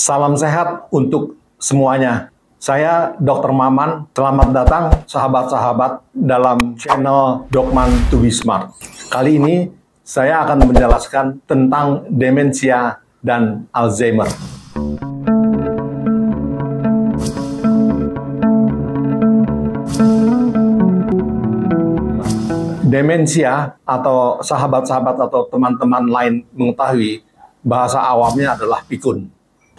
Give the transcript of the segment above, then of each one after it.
Salam sehat untuk semuanya. Saya Dr. Maman, selamat datang sahabat-sahabat dalam channel Dokman to be Smart. Kali ini saya akan menjelaskan tentang demensia dan Alzheimer. Demensia atau sahabat-sahabat atau teman-teman lain mengetahui bahasa awamnya adalah pikun.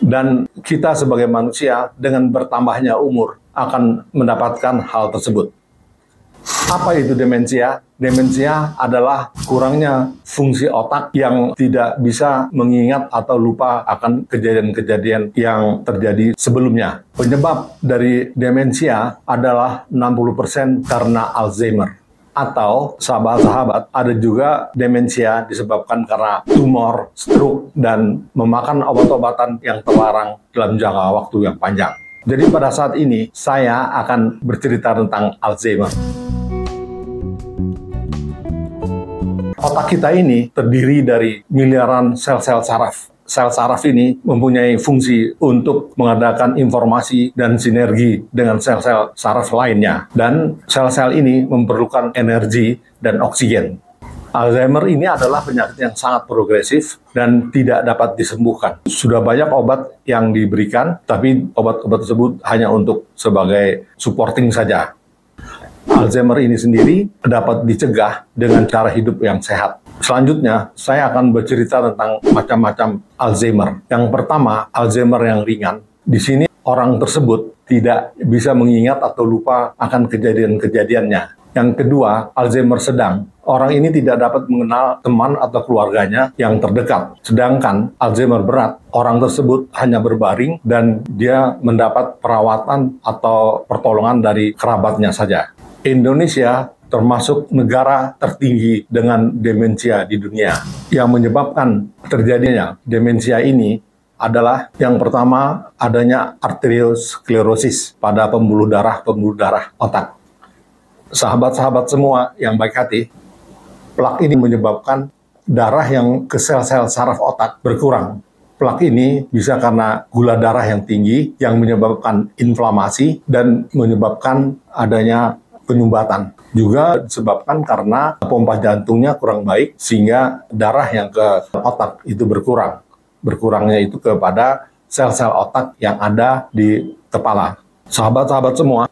Dan kita sebagai manusia dengan bertambahnya umur akan mendapatkan hal tersebut. Apa itu demensia? Demensia adalah kurangnya fungsi otak yang tidak bisa mengingat atau lupa akan kejadian-kejadian yang terjadi sebelumnya. Penyebab dari demensia adalah 60% karena Alzheimer. Atau sahabat-sahabat, ada juga demensia disebabkan karena tumor, stroke, dan memakan obat-obatan yang terlarang dalam jangka waktu yang panjang. Jadi pada saat ini, saya akan bercerita tentang Alzheimer. Otak kita ini terdiri dari miliaran sel-sel saraf. Sel saraf ini mempunyai fungsi untuk mengadakan informasi dan sinergi dengan sel-sel saraf lainnya. Dan sel-sel ini memerlukan energi dan oksigen. Alzheimer ini adalah penyakit yang sangat progresif dan tidak dapat disembuhkan. Sudah banyak obat yang diberikan, tapi obat-obat tersebut hanya untuk sebagai supporting saja. Alzheimer ini sendiri dapat dicegah dengan cara hidup yang sehat. Selanjutnya, saya akan bercerita tentang macam-macam Alzheimer. Yang pertama, Alzheimer yang ringan. Di sini orang tersebut tidak bisa mengingat atau lupa akan kejadian-kejadiannya. Yang kedua, Alzheimer sedang. Orang ini tidak dapat mengenal teman atau keluarganya yang terdekat. Sedangkan Alzheimer berat, orang tersebut hanya berbaring dan dia mendapat perawatan atau pertolongan dari kerabatnya saja. Indonesia termasuk negara tertinggi dengan demensia di dunia. Yang menyebabkan terjadinya demensia ini adalah yang pertama adanya arteriosklerosis pada pembuluh darah otak. Sahabat-sahabat semua yang baik hati, plak ini menyebabkan darah yang ke sel-sel saraf otak berkurang. Plak ini bisa karena gula darah yang tinggi yang menyebabkan inflamasi dan menyebabkan adanya penyumbatan. Juga disebabkan karena pompa jantungnya kurang baik sehingga darah yang ke otak itu berkurang. Berkurangnya itu kepada sel-sel otak yang ada di kepala. Sahabat-sahabat semua,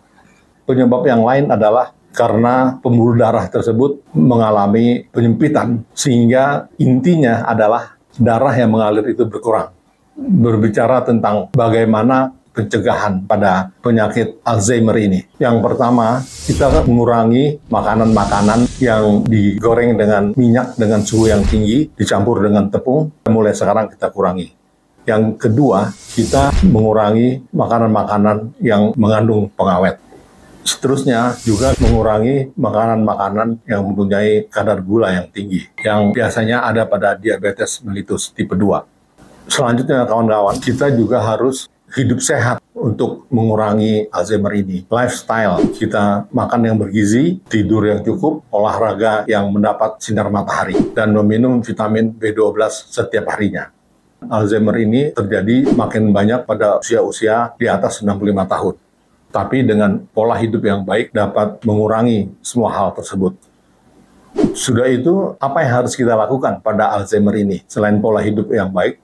penyebab yang lain adalah karena pembuluh darah tersebut mengalami penyempitan sehingga intinya adalah darah yang mengalir itu berkurang. Berbicara tentang bagaimana pencegahan pada penyakit Alzheimer ini. Yang pertama, kita mengurangi makanan-makanan yang digoreng dengan minyak dengan suhu yang tinggi, dicampur dengan tepung, mulai sekarang kita kurangi. Yang kedua, kita mengurangi makanan-makanan yang mengandung pengawet. Seterusnya, juga mengurangi makanan-makanan yang mempunyai kadar gula yang tinggi, yang biasanya ada pada diabetes mellitus tipe 2. Selanjutnya, kawan-kawan, kita juga harus hidup sehat untuk mengurangi Alzheimer ini. Lifestyle, kita makan yang bergizi, tidur yang cukup, olahraga yang mendapat sinar matahari, dan meminum vitamin B12 setiap harinya. Alzheimer ini terjadi makin banyak pada usia-usia di atas 65 tahun. Tapi dengan pola hidup yang baik dapat mengurangi semua hal tersebut. Sudah itu, apa yang harus kita lakukan pada Alzheimer ini? Selain pola hidup yang baik,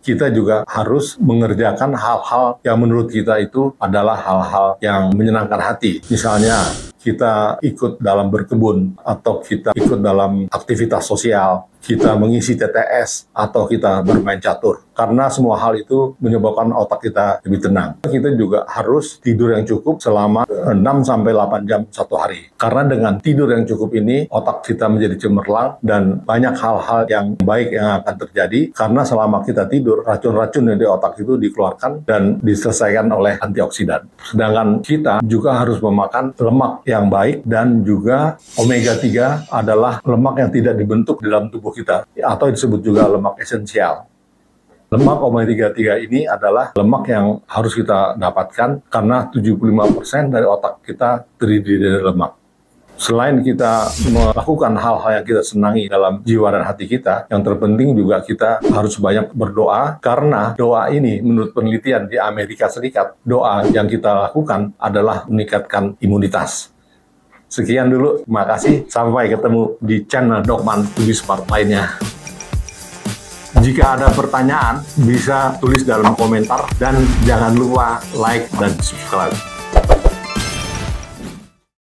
kita juga harus mengerjakan hal-hal yang menurut kita itu adalah hal-hal yang menyenangkan hati. Misalnya, kita ikut dalam berkebun, atau kita ikut dalam aktivitas sosial, kita mengisi TTS, atau kita bermain catur. Karena semua hal itu menyebabkan otak kita lebih tenang. Kita juga harus tidur yang cukup selama 6-8 jam satu hari. Karena dengan tidur yang cukup ini, otak kita menjadi cemerlang dan banyak hal-hal yang baik yang akan terjadi. Karena selama kita tidur, racun-racun yang di otak itu dikeluarkan dan diselesaikan oleh antioksidan. Sedangkan kita juga harus memakan lemak yang baik dan juga omega 3 adalah lemak yang tidak dibentuk di dalam tubuh kita atau disebut juga lemak esensial. Lemak omega 3 ini adalah lemak yang harus kita dapatkan karena 75% dari otak kita terdiri dari lemak. Selain kita melakukan hal-hal yang kita senangi dalam jiwa dan hati kita, yang terpenting juga kita harus banyak berdoa, karena doa ini menurut penelitian di Amerika Serikat, doa yang kita lakukan adalah meningkatkan imunitas. Sekian dulu, terima kasih. Sampai ketemu di channel Dokman To Be Smart lainnya. Jika ada pertanyaan, bisa tulis dalam komentar, dan jangan lupa like dan subscribe.